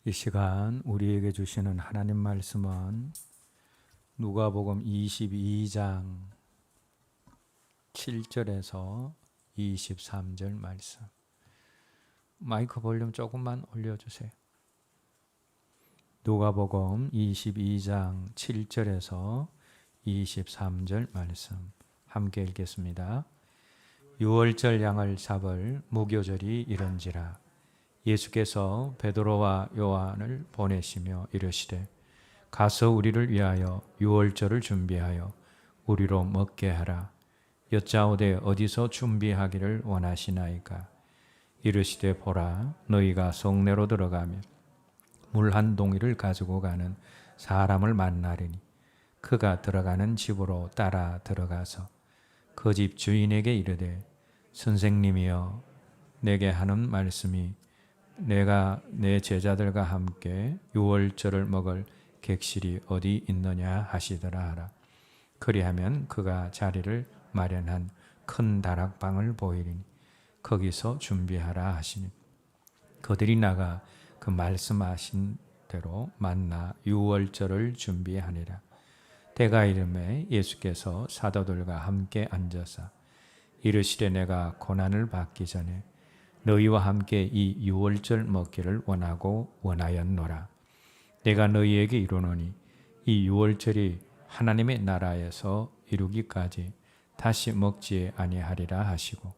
이 시간 우리에게 주시는 하나님 말씀은 누가복음 22장 7절에서 23절 말씀. 마이크 볼륨 조금만 올려주세요. 누가복음 22장 7절에서 23절 말씀 함께 읽겠습니다. 유월절 양을 잡을 무교절이 이른지라 예수께서 베드로와 요한을 보내시며 이르시되 가서 우리를 위하여 유월절을 준비하여 우리로 먹게 하라. 여짜오되 어디서 준비하기를 원하시나이까? 이르시되 보라, 너희가 성내로 들어가면 물 한 동이를 가지고 가는 사람을 만나리니 그가 들어가는 집으로 따라 들어가서 그 집 주인에게 이르되 선생님이여 내게 하는 말씀이 내가 내 제자들과 함께 유월절을 먹을 객실이 어디 있느냐 하시더라 하라. 그리하면 그가 자리를 마련한 큰 다락방을 보이리니 거기서 준비하라 하시니 그들이 나가 그 말씀하신 대로 만나 유월절을 준비하니라. 때가 이르매 예수께서 사도들과 함께 앉아서 이르시되 내가 고난을 받기 전에 너희와 함께 이 유월절 먹기를 원하였노라. 내가 너희에게 이르노니 이 유월절이 하나님의 나라에서 이루기까지 다시 먹지 아니하리라 하시고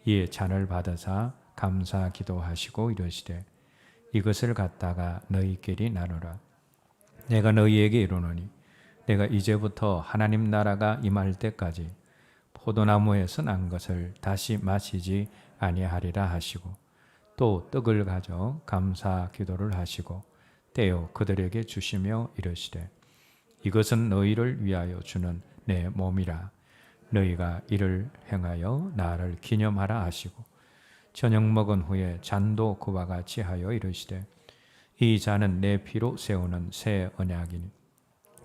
이에 잔을 받으사 감사 기도하시고 이르시되 이것을 갖다가 너희끼리 나누라. 내가 너희에게 이르노니 내가 이제부터 하나님 나라가 임할 때까지 포도나무에서 난 것을 다시 마시지 아니하리라 하시고 또 떡을 가져 감사 기도를 하시고 떼어 그들에게 주시며 이르시되 이것은 너희를 위하여 주는 내 몸이라. 너희가 이를 행하여 나를 기념하라 하시고 저녁 먹은 후에 잔도 그와 같이 하여 이르시되 이 잔은 내 피로 세우는 새 언약이니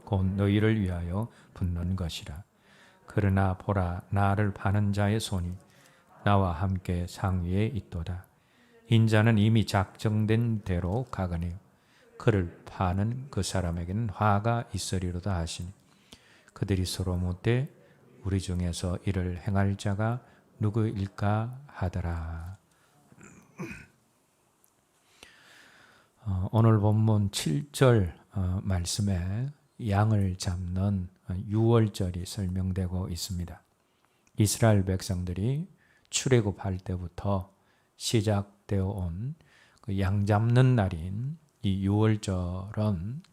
곧 너희를 위하여 붓는 것이라. 그러나 보라, 나를 파는 자의 손이 나와 함께 상위에 있도다. 인자는 이미 작정된 대로 가거니와 그를 파는 그 사람에게는 화가 있으리로다 하시니 그들이 서로 묻되 우리 중에서 이를 행할 자가 누구일까 하더라. 오늘 본문 7절 말씀에 양을 잡는 유월절이 설명되고 있습니다. 이스라엘 백성들이 출애굽할 때부터 시작되어 온 그 양 잡는 날인 이 유월절은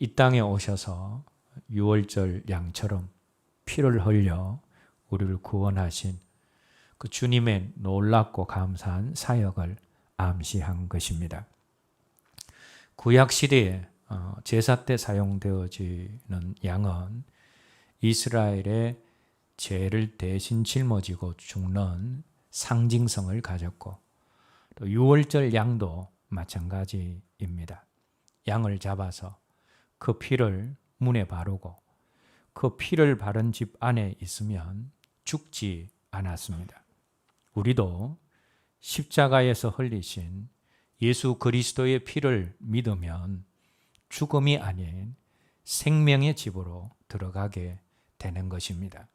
이 땅에 오셔서 유월절 양처럼 피를 흘려 우리를 구원하신 그 주님의 놀랍고 감사한 사역을 암시한 것입니다. 구약 시대에 제사 때 사용되어지는 양은 이스라엘의 죄를 대신 짊어지고 죽는 상징성을 가졌고 또 유월절 양도 마찬가지입니다. 양을 잡아서 그 피를 문에 바르고 그 피를 바른 집 안에 있으면 죽지 않았습니다. 우리도 십자가에서 흘리신 예수 그리스도의 피를 믿으면 죽음이 아닌 생명의 집으로 들어가게 되는 것입니다.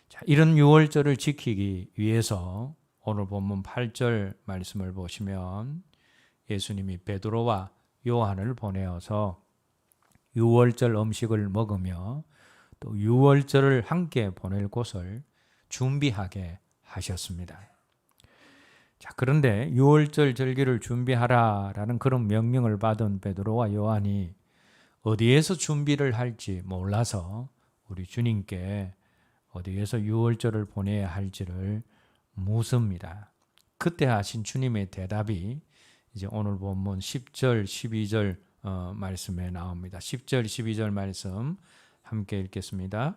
자, 이런 유월절을 지키기 위해서 오늘 본문 8절 말씀을 보시면 예수님이 베드로와 요한을 보내어서 유월절 음식을 먹으며 또 유월절을 함께 보낼 곳을 준비하게 하셨습니다. 자, 그런데 유월절 절기를 준비하라라는 그런 명령을 받은 베드로와 요한이 어디에서 준비를 할지 몰라서 우리 주님께 어디에서 유월절을 보내야 할지를 묻습니다. 그때 하신 주님의 대답이 이제 오늘 본문 10절, 12절 말씀에 나옵니다. 10절, 12절 말씀 함께 읽겠습니다.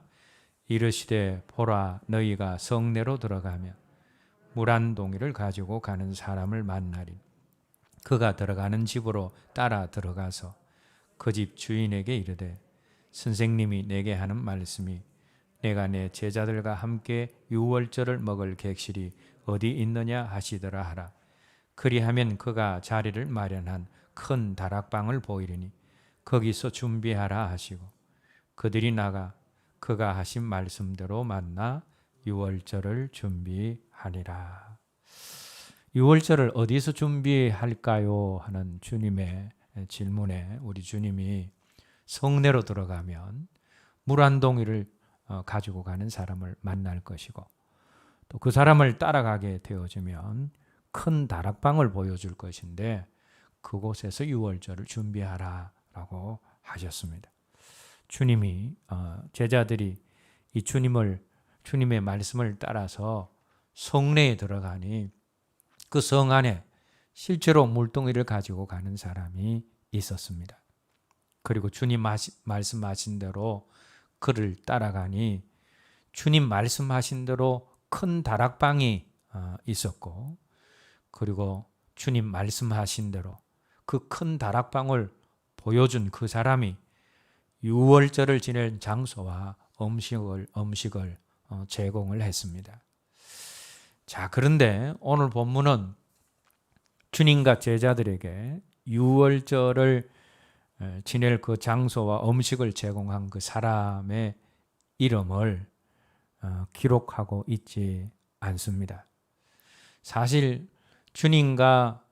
이르시되 보라, 너희가 성내로 들어가면 물 한 동이를 가지고 가는 사람을 만나리. 그가 들어가는 집으로 따라 들어가서 그 집 주인에게 이르되 선생님이 내게 하는 말씀이 내가 내 제자들과 함께 유월절을 먹을 객실이 어디 있느냐 하시더라 하라. 그리하면 그가 자리를 마련한 큰 다락방을 보이리니 거기서 준비하라 하시고 그들이 나가 그가 하신 말씀대로 만나 유월절을 준비하니라. 유월절을 어디서 준비할까요? 하는 주님의 질문에 우리 주님이 성내로 들어가면 물 한 동이를 가지고 가는 사람을 만날 것이고 또 그 사람을 따라가게 되어지면 큰 다락방을 보여줄 것인데 그곳에서 유월절을 준비하라 라고 하셨습니다. 주님이 제자들이 이 주님의 말씀을 따라서 성내에 들어가니 그 성 안에 실제로 물동이를 가지고 가는 사람이 있었습니다. 그리고 주님 말씀하신 대로 그를 따라가니 주님 말씀하신 대로 큰 다락방이 있었고 그리고 주님 말씀하신 대로 그 큰 다락방을 보여준 그 사람이 유월절을 지낼 장소와 음식을 제공을 했습니다. 자, 그런데 오늘 본문은 주님과 제자들에게 유월절을 지낼 그 장소와 음식을 제공한 그 사람의 이름을 기록하고 있지 않습니다. 사실 주님과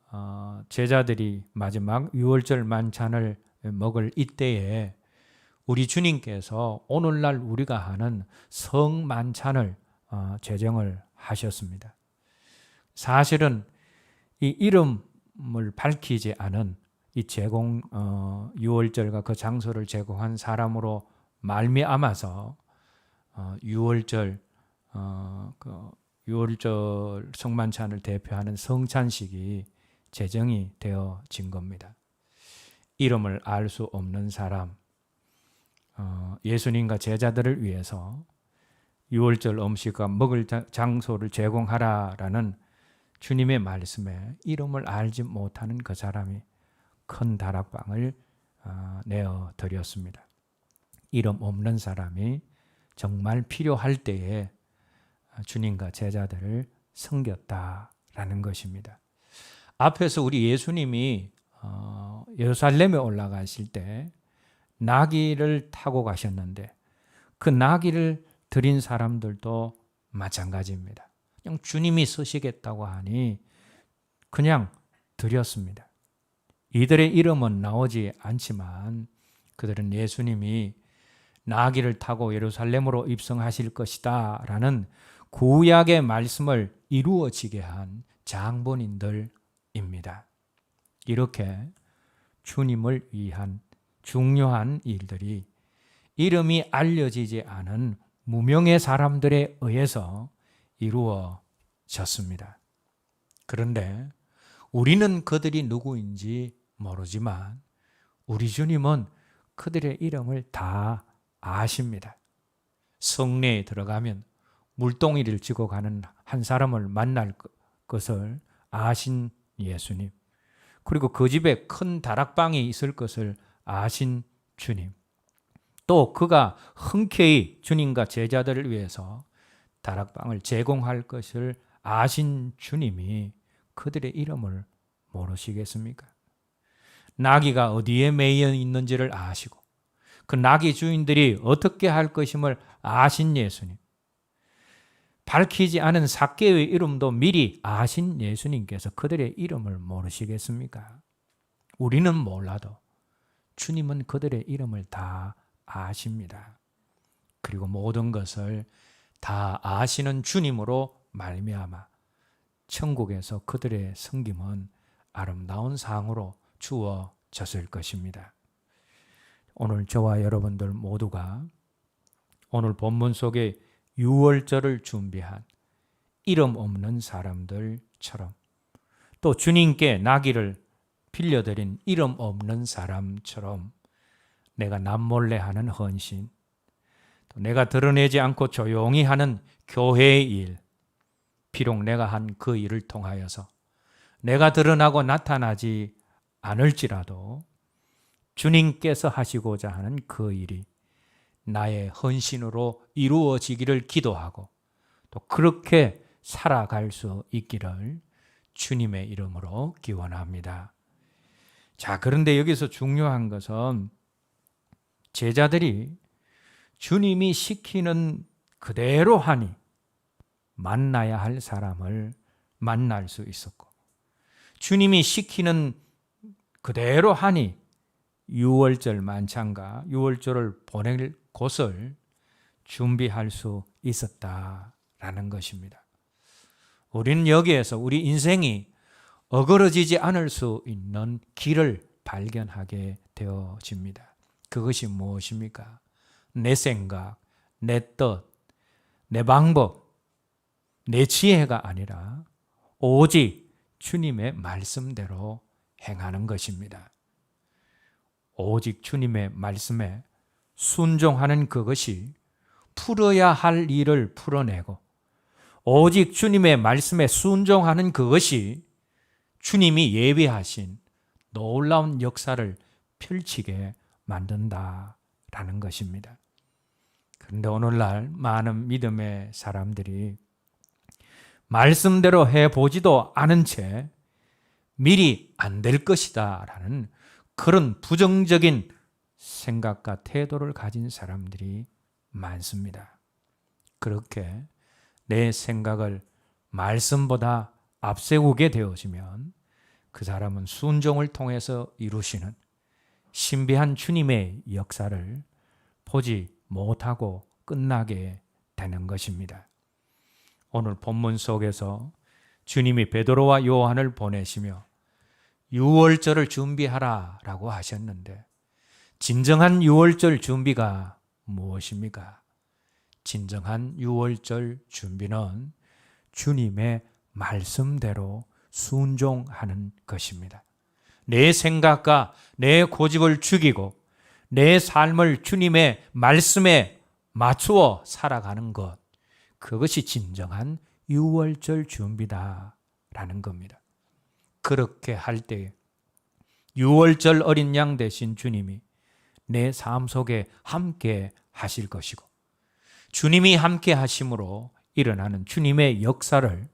제자들이 마지막 유월절 만찬을 먹을 이때에 우리 주님께서 오늘날 우리가 하는 성만찬을 제정을 하셨습니다. 사실은 이 이름을 밝히지 않은 이 유월절과 그 장소를 제공한 사람으로 말미암아서 유월절 성만찬을 대표하는 성찬식이 제정이 되어진 겁니다. 이름을 알 수 없는 사람, 예수님과 제자들을 위해서 유월절 음식과 먹을 장소를 제공하라라는 주님의 말씀에 이름을 알지 못하는 그 사람이 큰 다락방을 내어드렸습니다. 이름 없는 사람이 정말 필요할 때에 주님과 제자들을 섬겼다라는 것입니다. 앞에서 우리 예수님이 예루살렘에 올라가실 때 나귀를 타고 가셨는데 그 나귀를 드린 사람들도 마찬가지입니다. 그냥 주님이 쓰시겠다고 하니 그냥 드렸습니다. 이들의 이름은 나오지 않지만 그들은 예수님이 나귀를 타고 예루살렘으로 입성하실 것이다 라는 구약의 말씀을 이루어지게 한 장본인들입니다. 이렇게 주님을 위한 중요한 일들이 이름이 알려지지 않은 무명의 사람들에 의해서 이루어졌습니다. 그런데 우리는 그들이 누구인지 모르지만 우리 주님은 그들의 이름을 다 아십니다. 성내에 들어가면 물동이를 지고 가는 한 사람을 만날 것을 아신 예수님, 그리고 그 집에 큰 다락방이 있을 것을 아신 주님, 또 그가 흔쾌히 주님과 제자들을 위해서 다락방을 제공할 것을 아신 주님이 그들의 이름을 모르시겠습니까? 나귀가 어디에 매여 있는지를 아시고 그 나귀 주인들이 어떻게 할 것임을 아신 예수님, 밝히지 않은 삭개의 이름도 미리 아신 예수님께서 그들의 이름을 모르시겠습니까? 우리는 몰라도 주님은 그들의 이름을 다 아십니다. 그리고 모든 것을 다 아시는 주님으로 말미암아 천국에서 그들의 섬김은 아름다운 상으로 주어졌을 것입니다. 오늘 저와 여러분들 모두가 오늘 본문 속에 유월절을 준비한 이름 없는 사람들처럼 또 주님께 나귀를 빌려드린 이름 없는 사람처럼 내가 남몰래 하는 헌신, 또 내가 드러내지 않고 조용히 하는 교회의 일, 비록 내가 한 그 일을 통하여서 내가 드러나고 나타나지 않을지라도 주님께서 하시고자 하는 그 일이 나의 헌신으로 이루어지기를 기도하고 또 그렇게 살아갈 수 있기를 주님의 이름으로 기원합니다. 자, 그런데 여기서 중요한 것은 제자들이 주님이 시키는 그대로 하니 만나야 할 사람을 만날 수 있었고, 주님이 시키는 그대로 하니 유월절 만찬과 유월절을 보낼 곳을 준비할 수 있었다라는 것입니다. 우리는 여기에서 우리 인생이 어그러지지 않을 수 있는 길을 발견하게 되어집니다. 그것이 무엇입니까? 내 생각, 내 뜻, 내 방법, 내 지혜가 아니라 오직 주님의 말씀대로 행하는 것입니다. 오직 주님의 말씀에 순종하는 그것이 풀어야 할 일을 풀어내고, 오직 주님의 말씀에 순종하는 그것이 주님이 예비하신 놀라운 역사를 펼치게 만든다라는 것입니다. 그런데 오늘날 많은 믿음의 사람들이 말씀대로 해보지도 않은 채 미리 안 될 것이다 라는 그런 부정적인 생각과 태도를 가진 사람들이 많습니다. 그렇게 내 생각을 말씀보다 앞세우게 되어지면 그 사람은 순종을 통해서 이루시는 신비한 주님의 역사를 보지 못하고 끝나게 되는 것입니다. 오늘 본문 속에서 주님이 베드로와 요한을 보내시며 유월절을 준비하라 라고 하셨는데, 진정한 유월절 준비가 무엇입니까? 진정한 유월절 준비는 주님의 말씀대로 순종하는 것입니다. 내 생각과 내 고집을 죽이고 내 삶을 주님의 말씀에 맞추어 살아가는 것, 그것이 진정한 유월절 준비다라는 겁니다. 그렇게 할 때 유월절 어린 양 되신 주님이 내 삶 속에 함께 하실 것이고, 주님이 함께 하심으로 일어나는 주님의 역사를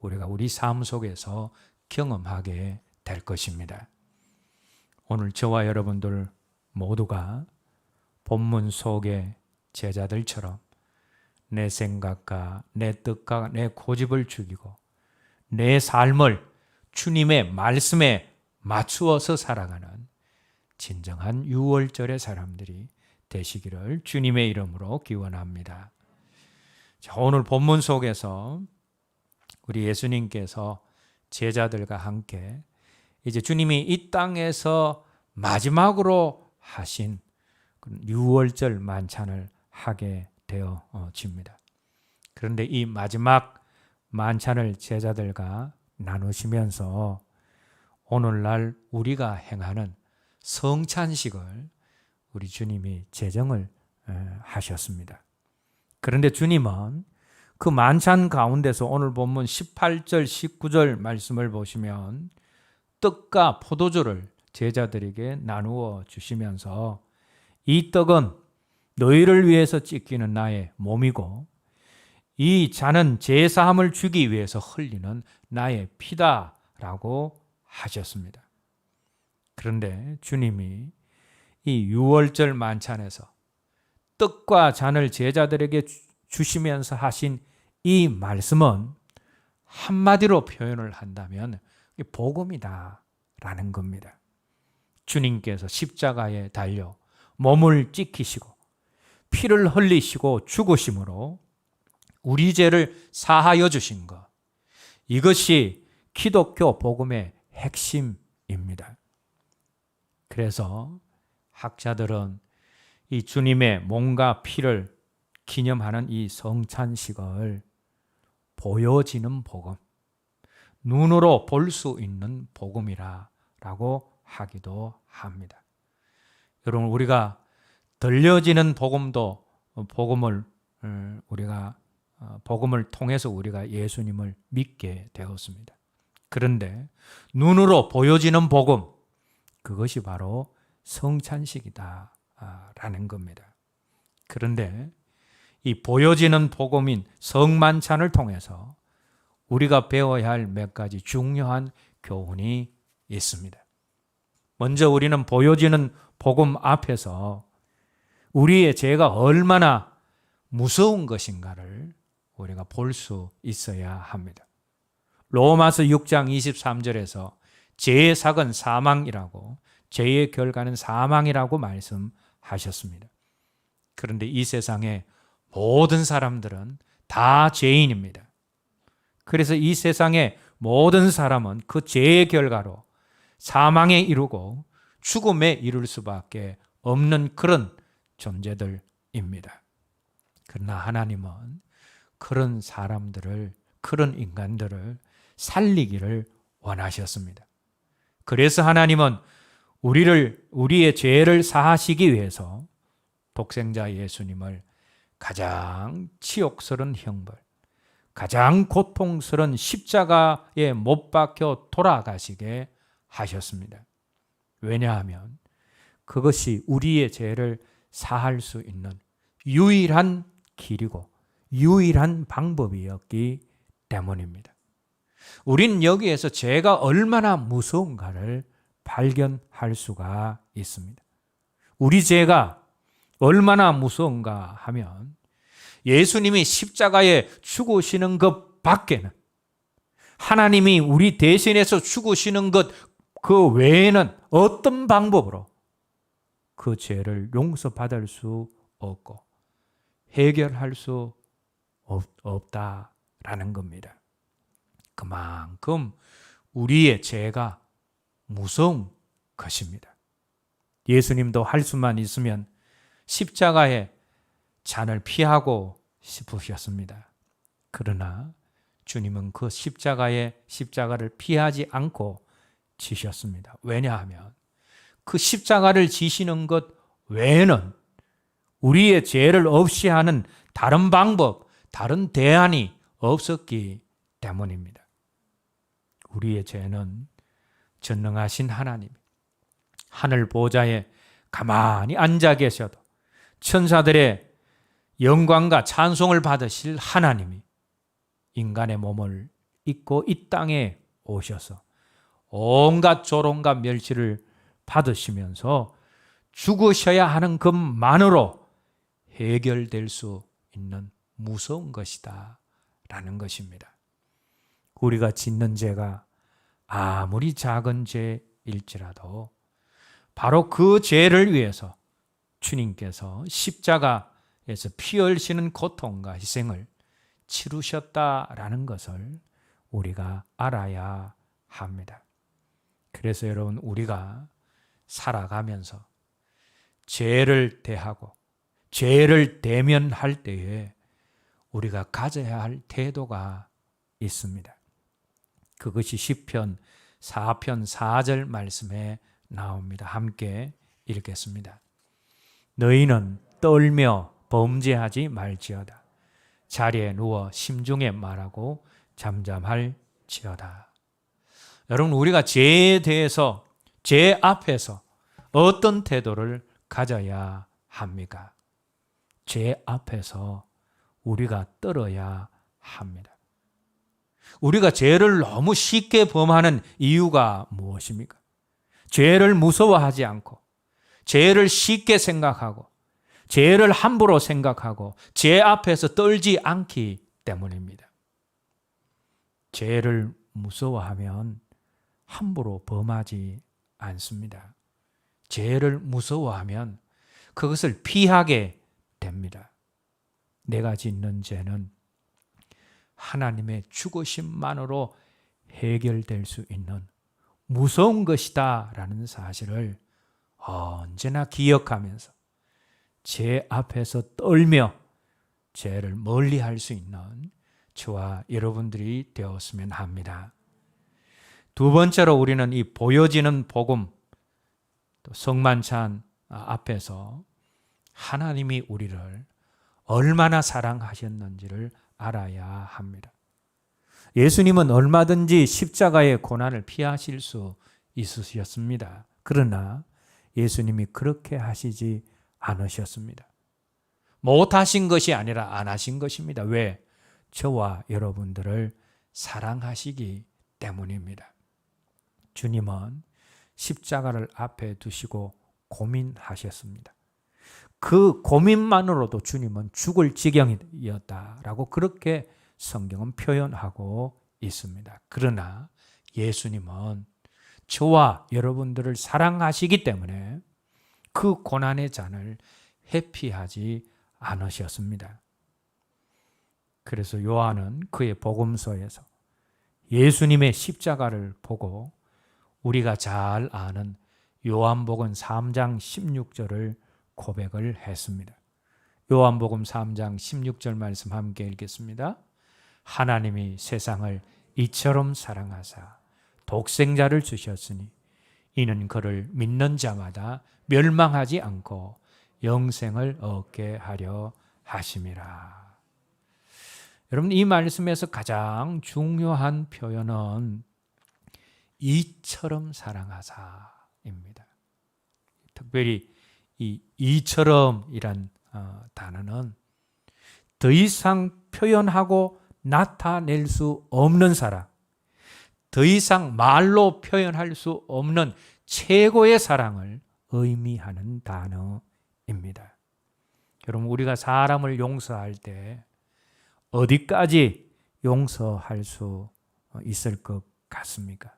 우리가 우리 삶 속에서 경험하게 될 것입니다. 오늘 저와 여러분들 모두가 본문 속의 제자들처럼 내 생각과 내 뜻과 내 고집을 죽이고 내 삶을 주님의 말씀에 맞추어서 살아가는 진정한 유월절의 사람들이 되시기를 주님의 이름으로 기원합니다. 자, 오늘 본문 속에서 우리 예수님께서 제자들과 함께 이제 주님이 이 땅에서 마지막으로 하신 유월절 만찬을 하게 되어집니다. 그런데 이 마지막 만찬을 제자들과 나누시면서 오늘날 우리가 행하는 성찬식을 우리 주님이 제정을 하셨습니다. 그런데 주님은 그 만찬 가운데서 오늘 본문 18절, 19절 말씀을 보시면 떡과 포도주를 제자들에게 나누어 주시면서 이 떡은 너희를 위해서 찢기는 나의 몸이고 이 잔은 제사함을 주기 위해서 흘리는 나의 피다라고 하셨습니다. 그런데 주님이 이 유월절 만찬에서 떡과 잔을 제자들에게 주시면서 하신 이 말씀은 한마디로 표현을 한다면 복음이다라는 겁니다. 주님께서 십자가에 달려 몸을 찢기시고 피를 흘리시고 죽으심으로 우리 죄를 사하여 주신 것, 이것이 기독교 복음의 핵심입니다. 그래서 학자들은 이 주님의 몸과 피를 기념하는 이 성찬식을 보여지는 복음, 눈으로 볼 수 있는 복음이라고 하기도 합니다. 여러분, 우리가 들려지는 복음을 통해서 우리가 예수님을 믿게 되었습니다. 그런데 눈으로 보여지는 복음, 그것이 바로 성찬식이다라는 겁니다. 그런데 이 보여지는 복음인 성만찬을 통해서 우리가 배워야 할 몇 가지 중요한 교훈이 있습니다. 먼저 우리는 보여지는 복음 앞에서 우리의 죄가 얼마나 무서운 것인가를 우리가 볼 수 있어야 합니다. 로마서 6장 23절에서 죄의 삭은 사망이라고, 죄의 결과는 사망이라고 말씀하셨습니다. 그런데 이 세상의 모든 사람들은 다 죄인입니다. 그래서 이 세상의 모든 사람은 그 죄의 결과로 사망에 이르고 죽음에 이를 수밖에 없는 그런 존재들입니다. 그러나 하나님은 그런 사람들을, 그런 인간들을 살리기를 원하셨습니다. 그래서 하나님은 우리의 죄를 사하시기 위해서 독생자 예수님을 가장 치욕스러운 형벌, 가장 고통스러운 십자가에 못 박혀 돌아가시게 하셨습니다. 왜냐하면 그것이 우리의 죄를 사할 수 있는 유일한 길이고 유일한 방법이었기 때문입니다. 우린 여기에서 죄가 얼마나 무서운가를 발견할 수가 있습니다. 우리 죄가 얼마나 무서운가 하면 예수님이 십자가에 죽으시는 것 밖에는, 하나님이 우리 대신해서 죽으시는 것 그 외에는 어떤 방법으로 그 죄를 용서받을 수 없고 해결할 수 없다라는 겁니다. 그만큼 우리의 죄가 무서운 것입니다. 예수님도 할 수만 있으면 십자가의 잔을 피하고 싶으셨습니다. 그러나 주님은 그 십자가를 피하지 않고 지셨습니다. 왜냐하면 그 십자가를 지시는 것 외에는 우리의 죄를 없이 하는 다른 방법, 다른 대안이 없었기 때문입니다. 우리의 죄는 전능하신 하나님, 하늘 보좌에 가만히 앉아 계셔도 천사들의 영광과 찬송을 받으실 하나님이 인간의 몸을 입고 이 땅에 오셔서 온갖 조롱과 멸시를 받으시면서 죽으셔야 하는 것만으로 해결될 수 있는 무서운 것이다 라는 것입니다. 우리가 짓는 죄가 아무리 작은 죄일지라도 바로 그 죄를 위해서 주님께서 십자가에서 피 흘리시는 고통과 희생을 치르셨다라는 것을 우리가 알아야 합니다. 그래서 여러분, 우리가 살아가면서 죄를 대하고 죄를 대면할 때에 우리가 가져야 할 태도가 있습니다. 그것이 시편 4편 4절 말씀에 나옵니다. 함께 읽겠습니다. 너희는 떨며 범죄하지 말지어다. 자리에 누워 심중에 말하고 잠잠할지어다. 여러분, 우리가 죄에 대해서, 죄 앞에서 어떤 태도를 가져야 합니까? 죄 앞에서 우리가 떨어야 합니다. 우리가 죄를 너무 쉽게 범하는 이유가 무엇입니까? 죄를 무서워하지 않고, 죄를 쉽게 생각하고, 죄를 함부로 생각하고, 죄 앞에서 떨지 않기 때문입니다. 죄를 무서워하면 함부로 범하지 않습니다. 죄를 무서워하면 그것을 피하게 됩니다. 내가 짓는 죄는 하나님의 죽으심만으로 해결될 수 있는 무서운 것이다 라는 사실을 언제나 기억하면서 죄 앞에서 떨며 죄를 멀리할 수 있는 저와 여러분들이 되었으면 합니다. 두 번째로 우리는 이 보여지는 복음, 또 성만찬 앞에서 하나님이 우리를 얼마나 사랑하셨는지를 알아야 합니다. 예수님은 얼마든지 십자가의 고난을 피하실 수 있으셨습니다. 그러나 예수님이 그렇게 하시지 않으셨습니다. 못하신 것이 아니라 안 하신 것입니다. 왜? 저와 여러분들을 사랑하시기 때문입니다. 주님은 십자가를 앞에 두시고 고민하셨습니다. 그 고민만으로도 주님은 죽을 지경이었다라고 그렇게 성경은 표현하고 있습니다. 그러나 예수님은 저와 여러분들을 사랑하시기 때문에 그 고난의 잔을 회피하지 않으셨습니다. 그래서 요한은 그의 복음서에서 예수님의 십자가를 보고 우리가 잘 아는 요한복음 3장 16절을 고백을 했습니다. 요한복음 3장 16절 말씀 함께 읽겠습니다. 하나님이 세상을 이처럼 사랑하사 독생자를 주셨으니 이는 그를 믿는 자마다 멸망하지 않고 영생을 얻게 하려 하심이라. 여러분, 이 말씀에서 가장 중요한 표현은 이처럼 사랑하사입니다. 특별히 이 이처럼이란 단어는 더 이상 표현하고 나타낼 수 없는 사랑, 더 이상 말로 표현할 수 없는 최고의 사랑을 의미하는 단어입니다. 여러분, 우리가 사람을 용서할 때 어디까지 용서할 수 있을 것 같습니까?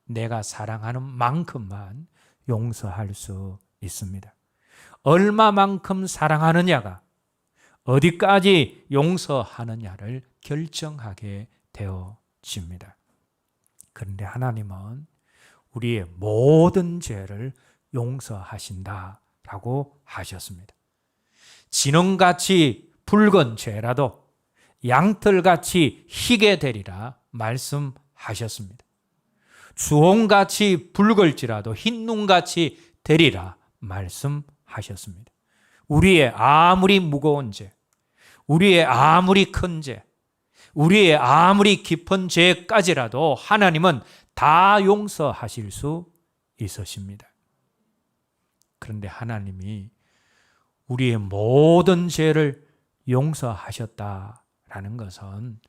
내가 사랑하는 만큼만 용서할 수 있습니다. 얼마만큼 사랑하느냐가 어디까지 용서하느냐를 결정하게 되어집니다. 그런데 하나님은 우리의 모든 죄를 용서하신다라고 하셨습니다. 진홍같이 붉은 죄라도 양털같이 희게 되리라 말씀하셨습니다. 주홍같이 붉을지라도 흰눈같이 되리라 말씀하셨습니다. 우리의 아무리 무거운 죄, 우리의 아무리 큰 죄, 우리의 아무리 깊은 죄까지라도 하나님은 다 용서하실 수 있으십니다. 그런데 하나님이 우리의 모든 죄를 용서하셨다라는 것은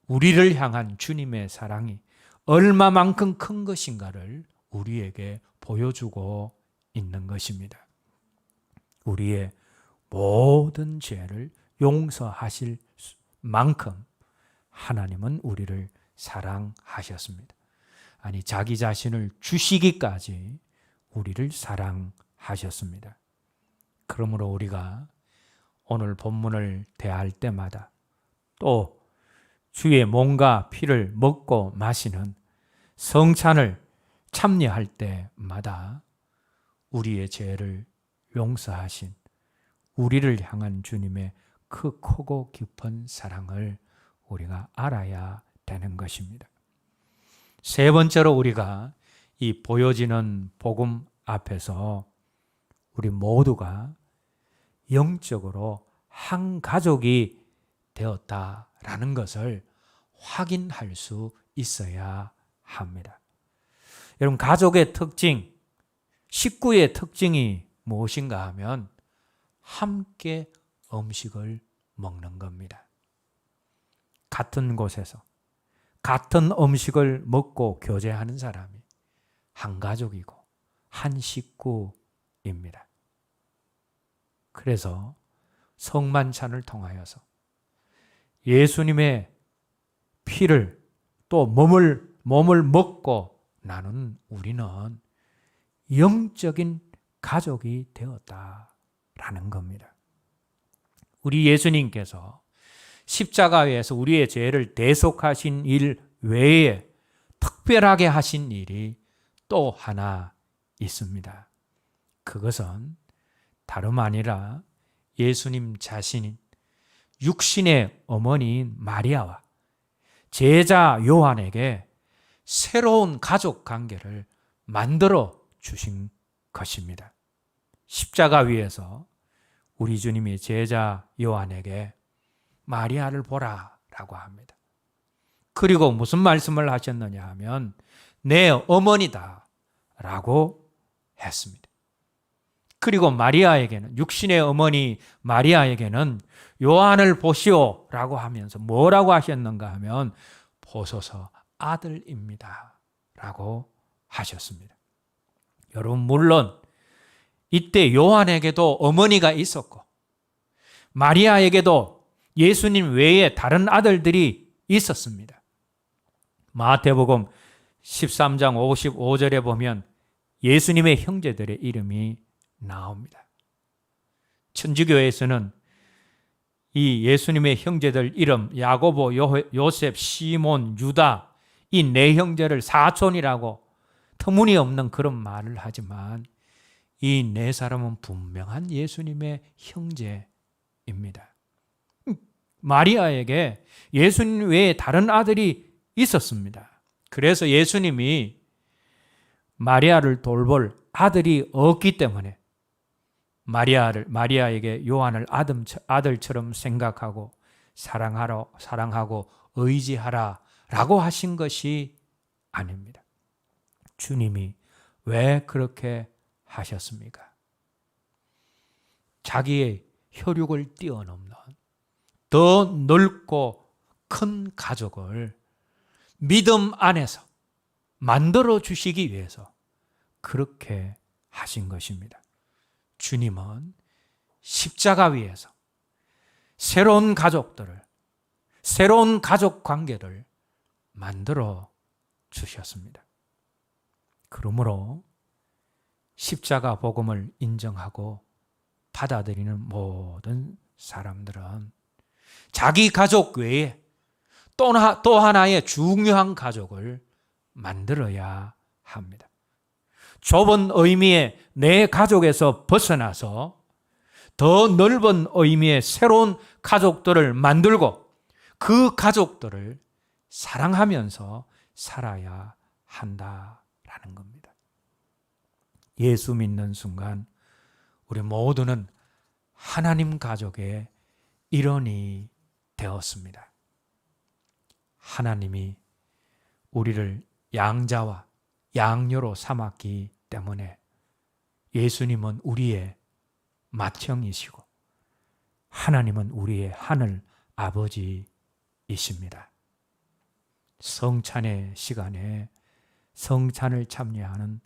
우리를 향한 주님의 사랑이 얼마만큼 큰 것인가를 우리에게 보여주고 있는 것입니다. 우리의 모든 죄를 용서하실 만큼 하나님은 우리를 사랑하셨습니다. 아니, 자기 자신을 주시기까지 우리를 사랑하셨습니다. 그러므로 우리가 오늘 본문을 대할 때마다 또 주의 몸과 피를 먹고 마시는 성찬을 참여할 때마다 우리의 죄를 용서하신 우리를 향한 주님의 그 크고 깊은 사랑을 우리가 알아야 되는 것입니다. 세 번째로 우리가 이 보여지는 복음 앞에서 우리 모두가 영적으로 한 가족이 되었다라는 것을 확인할 수 있어야 합니다. 여러분, 가족의 특징, 식구의 특징이 무엇인가 하면 함께 음식을 먹는 겁니다. 같은 곳에서 같은 음식을 먹고 교제하는 사람이 한 가족이고 한 식구입니다. 그래서 성만찬을 통하여서 예수님의 피를 또 몸을 먹고 나는 우리는 영적인 가족이 되었다라는 겁니다. 우리 예수님께서 십자가에서 우리의 죄를 대속하신 일 외에 특별하게 하신 일이 또 하나 있습니다. 그것은 다름 아니라 예수님 자신인 육신의 어머니인 마리아와 제자 요한에게 새로운 가족 관계를 만들어 주신 것입니다. 십자가 위에서 우리 주님이 제자 요한에게 마리아를 보라 라고 합니다. 그리고 무슨 말씀을 하셨느냐 하면 내 어머니다 라고 했습니다. 그리고 마리아에게는, 육신의 어머니 마리아에게는 요한을 보시오 라고 하면서 뭐라고 하셨는가 하면 보소서 아들입니다 라고 하셨습니다. 여러분, 물론 이때 요한에게도 어머니가 있었고 마리아에게도 예수님 외에 다른 아들들이 있었습니다. 마태복음 13장 55절에 보면 예수님의 형제들의 이름이 나옵니다. 천주교에서는 이 예수님의 형제들 이름 야고보, 요셉, 시몬, 유다 이 네 형제를 사촌이라고 터무니없는 그런 말을 하지만 이 네 사람은 분명한 예수님의 형제입니다. 마리아에게 예수님 외에 다른 아들이 있었습니다. 그래서 예수님이 마리아를 돌볼 아들이 없기 때문에 마리아에게 요한을 아들처럼 생각하고 사랑하고 의지하라 라고 하신 것이 아닙니다. 주님이 왜 그렇게 하셨습니까? 자기의 혈육을 뛰어넘는 더 넓고 큰 가족을 믿음 안에서 만들어 주시기 위해서 그렇게 하신 것입니다. 주님은 십자가 위에서 새로운 가족들을, 새로운 가족 관계를 만들어 주셨습니다. 그러므로 십자가 복음을 인정하고 받아들이는 모든 사람들은 자기 가족 외에 또 하나의 중요한 가족을 만들어야 합니다. 좁은 의미의 내 가족에서 벗어나서 더 넓은 의미의 새로운 가족들을 만들고 그 가족들을 사랑하면서 살아야 한다라는 겁니다. 예수 믿는 순간 우리 모두는 하나님 가족의 일원이 되었습니다. 하나님이 우리를 양자와 양녀로 삼았기 때문에 예수님은 우리의 맏형이시고 하나님은 우리의 하늘 아버지이십니다. 성찬의 시간에 성찬을 참여하는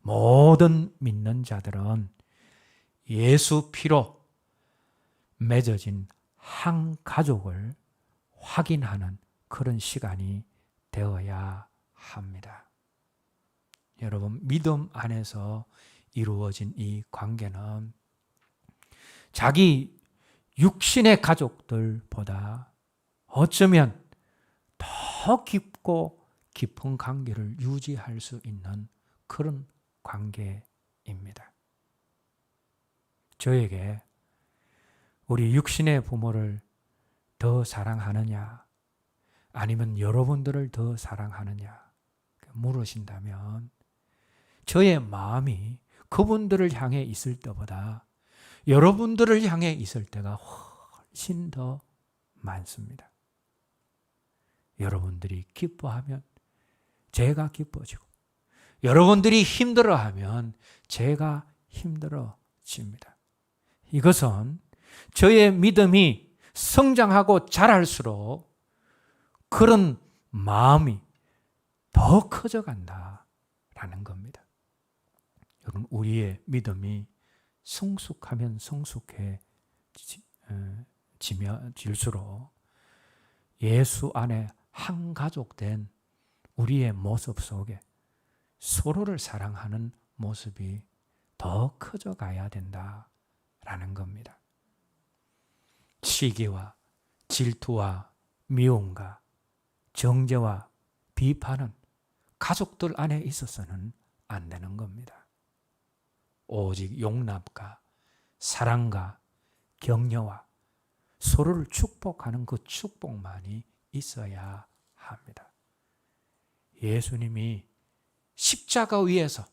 모든 믿는 자들은 예수 피로 맺어진 한 가족을 확인하는 그런 시간이 되어야 합니다. 여러분, 믿음 안에서 이루어진 이 관계는 자기 육신의 가족들보다 어쩌면 더 깊고 깊은 관계를 유지할 수 있는 그런 관계입니다. 저에게 우리 육신의 부모를 더 사랑하느냐 아니면 여러분들을 더 사랑하느냐 물으신다면 저의 마음이 그분들을 향해 있을 때보다 여러분들을 향해 있을 때가 훨씬 더 많습니다. 여러분들이 기뻐하면 제가 기뻐지고 여러분들이 힘들어하면 제가 힘들어집니다. 이것은 저의 믿음이 성장하고 자랄수록 그런 마음이 더 커져간다라는 겁니다. 여러분, 우리의 믿음이 성숙하면 성숙해질수록 예수 안에 한 가족 된 우리의 모습 속에 서로를 사랑하는 모습이 더 커져가야 된다라는 겁니다. 시기와 질투와 미움과 정죄와 비판은 가족들 안에 있어서는 안 되는 겁니다. 오직 용납과 사랑과 격려와 서로를 축복하는 그 축복만이 있어야 합니다. 예수님이 십자가 위에서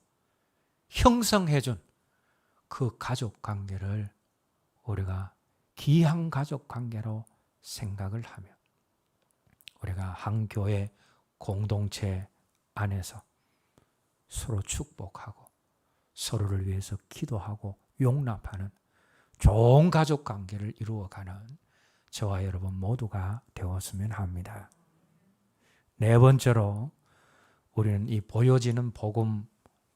형성해준 그 가족 관계를 우리가 귀한 가족 관계로 생각을 하며 우리가 한 교회 공동체 안에서 서로 축복하고 서로를 위해서 기도하고 용납하는 좋은 가족 관계를 이루어가는 저와 여러분 모두가 되었으면 합니다. 네 번째로 우리는 이 보여지는 복음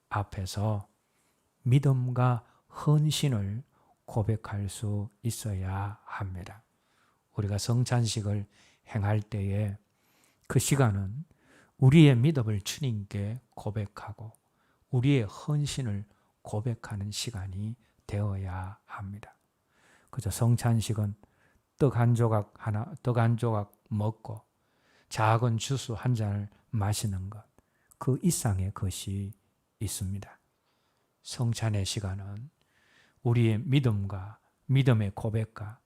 앞에서 믿음과 헌신을 고백할 수 있어야 합니다. 우리가 성찬식을 행할 때에 그 시간은 우리의 믿음을 주님께 고백하고 우리의 헌신을 고백하는 시간이 되어야 합니다. 그저 성찬식은 떡 한 조각 먹고 작은 주스 한 잔을 마시는 것, 그 이상의 것이 있습니다. 성찬의 시간은 우리의 믿음과 믿음의 고백과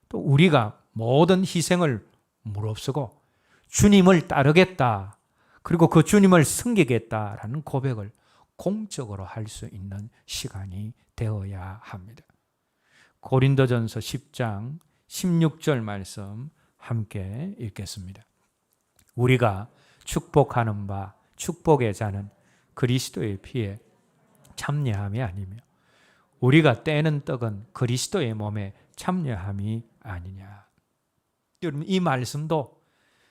또 우리가 모든 희생을 무릅쓰고 주님을 따르겠다, 그리고 그 주님을 섬기겠다라는 고백을 공적으로 할 수 있는 시간이 되어야 합니다. 고린도전서 10장 16절 말씀 함께 읽겠습니다. 우리가 축복하는 바 축복의 자는 그리스도의 피에 참여함이 아니며 우리가 떼는 떡은 그리스도의 몸에 참여함이 아니냐. 여러분, 이 말씀도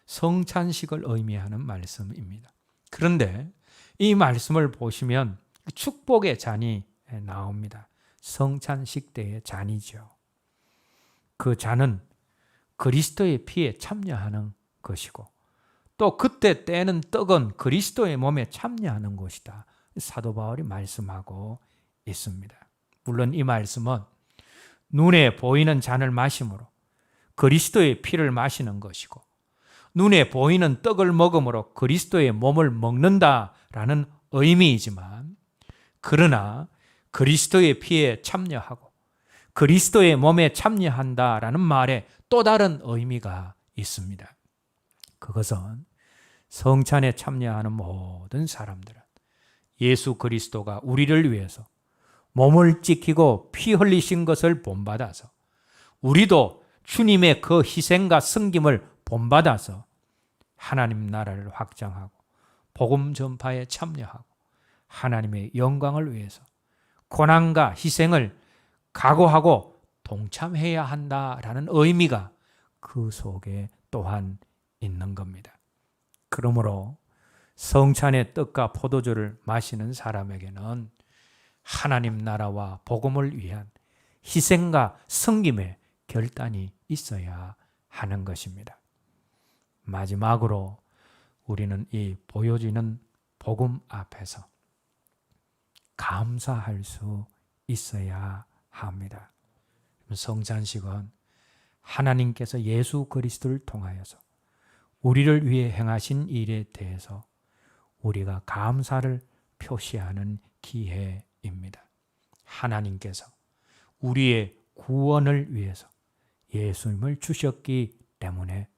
성찬식을 의미하는 말씀입니다. 그런데 이 말씀을 보시면 축복의 잔이 나옵니다. 성찬식 때의 잔이죠. 그 잔은 그리스도의 피에 참여하는 것이고 또 그때 떼는 떡은 그리스도의 몸에 참여하는 것이다. 사도 바울이 말씀하고 있습니다. 물론 이 말씀은 눈에 보이는 잔을 마심으로 그리스도의 피를 마시는 것이고 눈에 보이는 떡을 먹음으로 그리스도의 몸을 먹는다라는 의미이지만, 그러나 그리스도의 피에 참여하고 그리스도의 몸에 참여한다라는 말에 또 다른 의미가 있습니다. 그것은 성찬에 참여하는 모든 사람들은 예수 그리스도가 우리를 위해서 몸을 찢기고 피 흘리신 것을 본받아서 우리도 주님의 그 희생과 섬김을 본받아서 하나님 나라를 확장하고 복음 전파에 참여하고 하나님의 영광을 위해서 고난과 희생을 각오하고 동참해야 한다라는 의미가 그 속에 또한 있는 겁니다. 그러므로 성찬의 떡과 포도주를 마시는 사람에게는 하나님 나라와 복음을 위한 희생과 섬김의 결단이 있어야 하는 것입니다. 마지막으로 우리는 이 보여지는 복음 앞에서 감사할 수 있어야 합니다. 성찬식은 하나님께서 예수 그리스도를 통하여서 우리를 위해 행하신 일에 대해서 우리가 감사를 표시하는 기회입니다. 하나님께서 우리의 구원을 위해서 예수님을 주셨기 때문에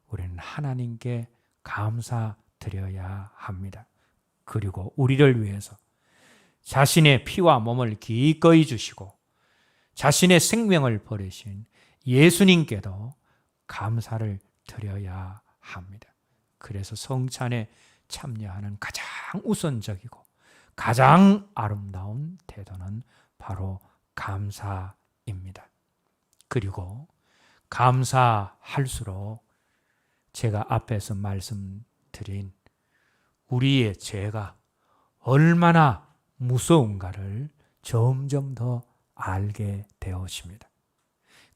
우리는 하나님께 감사드려야 합니다. 그리고 우리를 위해서 자신의 피와 몸을 기꺼이 주시고 자신의 생명을 버리신 예수님께도 감사를 드려야 합니다. 그래서 성찬에 참여하는 가장 우선적이고 가장 아름다운 태도는 바로 감사입니다. 그리고 감사할수록 제가 앞에서 말씀드린 우리의 죄가 얼마나 무서운가를 점점 더 알게 되어집니다.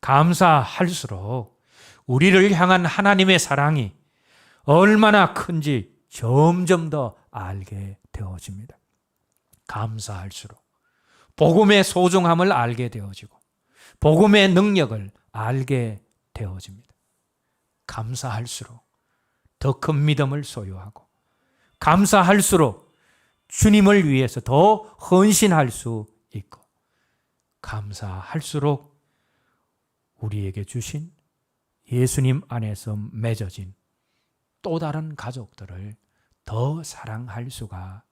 감사할수록 우리를 향한 하나님의 사랑이 얼마나 큰지 점점 더 알게 되어집니다. 감사할수록 복음의 소중함을 알게 되어지고 복음의 능력을 알게 되어집니다. 감사할수록 더 큰 믿음을 소유하고 감사할수록 주님을 위해서 더 헌신할 수 있고 감사할수록 우리에게 주신 예수님 안에서 맺어진 또 다른 가족들을 더 사랑할 수가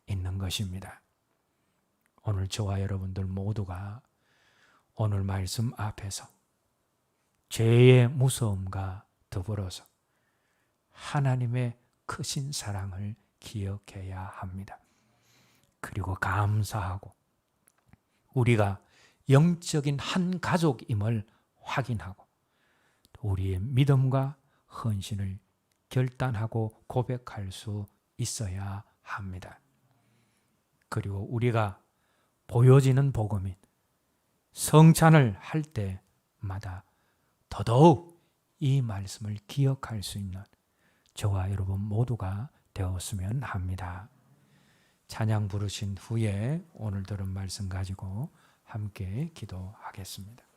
있는 것입니다. 오늘 저와 여러분들 모두가 오늘 말씀 앞에서 죄의 무서움과 더불어서 하나님의 크신 사랑을 기억해야 합니다. 그리고 감사하고 우리가 영적인 한 가족임을 확인하고 우리의 믿음과 헌신을 결단하고 고백할 수 있어야 합니다. 그리고 우리가 보여지는 복음인 성찬을 할 때마다 더더욱 이 말씀을 기억할 수 있는 저와 여러분 모두가 되었으면 합니다. 찬양 부르신 후에 오늘 들은 말씀 가지고 함께 기도하겠습니다.